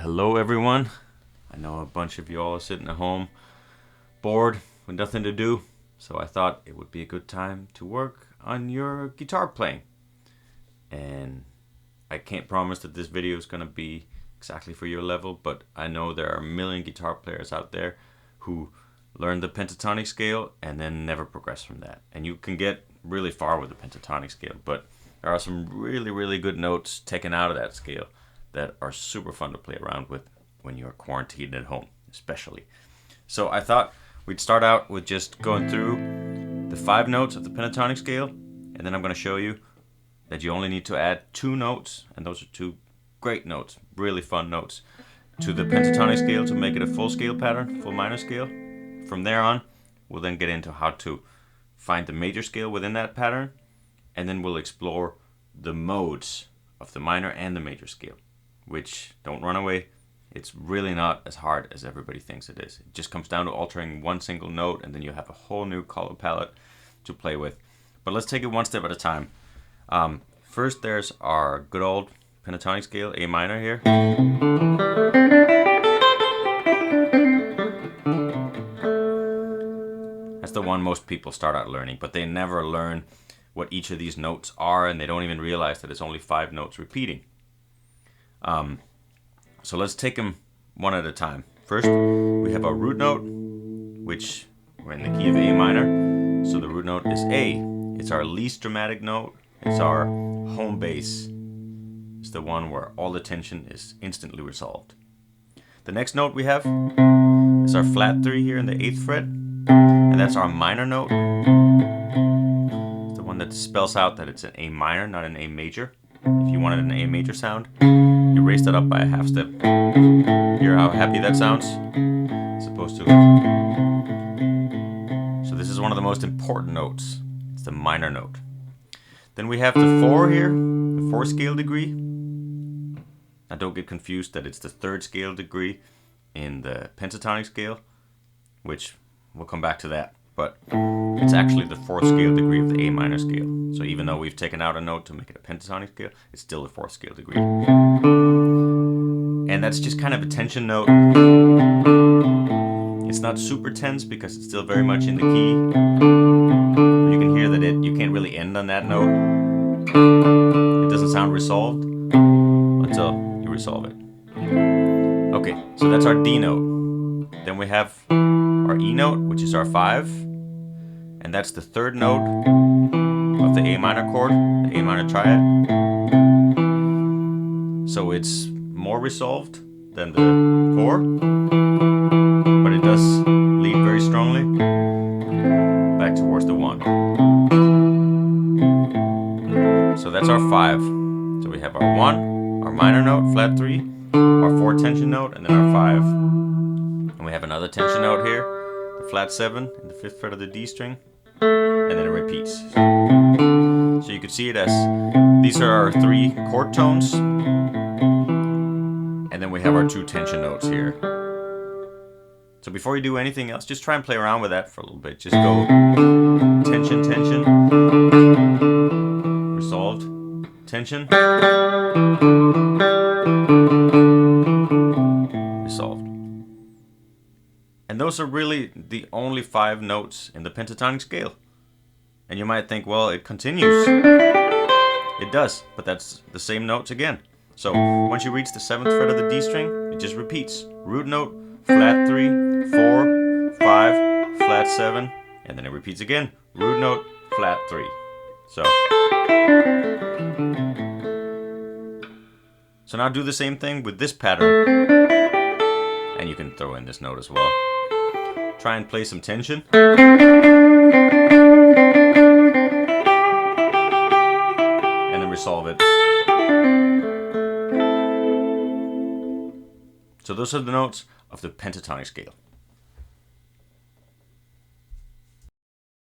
Hello everyone. I know a bunch of you all are sitting at home bored with nothing to do, so I thought it would be a good time to work on your guitar playing. And I can't promise that this video is going to be exactly for your level, but I know there are a million guitar players out there who learn the pentatonic scale and then never progress from that. And you can get really far with the pentatonic scale, but there are some really good notes taken out of that scale that are super fun to play around with when you're quarantined at home, especially. So I thought we'd start out with just going through the 5 notes of the pentatonic scale, and then I'm going to show you that you only need to add 2 notes, and those are 2 great notes, really fun notes, to the pentatonic scale to make it a full scale pattern, full minor scale. From there on, we'll then get into how to find the major scale within that pattern, and then we'll explore the modes of the minor and the major scale, which, don't run away, it's really not as hard as everybody thinks it is. It just comes down to altering one single note, and then you have a whole new color palette to play with. But let's take it one step at a time. First, there's our good old pentatonic scale, A minor here. That's the one most people start out learning, but they never learn what each of these notes are, and they don't even realize that it's only 5 notes repeating. So let's take them one at a time. First, we have our root note, which we're in the key of A minor. So the root note is A. It's our least dramatic note. It's our home bass. It's the one where all the tension is instantly resolved. The next note we have is our flat 3 here in the 8th fret, and that's our minor note. It's the one that spells out that it's an A minor, not an A major. If you wanted an A major sound, you raise that up by a half step. Hear how happy that sounds? As opposed to. So this is one of the most important notes. It's the minor note. Then we have the 4 here, the 4th scale degree. Now don't get confused that it's the 3rd scale degree in the pentatonic scale, which we'll come back to that. But it's actually the 4th scale degree of the A minor scale. So even though we've taken out a note to make it a pentatonic scale, it's still the 4th scale degree. And that's just kind of a tension note. It's not super tense because it's still very much in the key. But you can hear that you can't really end on that note. It doesn't sound resolved until you resolve it. Okay, so that's our D note. Then we have our E note, which is our 5, and that's the 3rd note of the A minor chord, the A minor triad. So it's more resolved than the 4, but it does lead very strongly back towards the 1. So that's our 5. So we have our 1, our minor note, flat 3, our 4 tension note, and then our 5. And we have another tension note here, the flat 7 in the 5th fret of the D string, and then it repeats. So you can see it as these are our 3 chord tones, and then we have our 2 tension notes here. So before you do anything else, just try and play around with that for a little bit. Just go tension, tension, resolved, tension, resolved. And those are really the only 5 notes in the pentatonic scale. And you might think, well, it continues. It does, but that's the same notes again. So once you reach the 7th fret of the D string, it just repeats. Root note, flat 3, 4, 5, flat 7, and then it repeats again. Root note, flat 3. So now do the same thing with this pattern. And you can throw in this note as well. Try and play some tension. And then resolve it. So those are the notes of the pentatonic scale.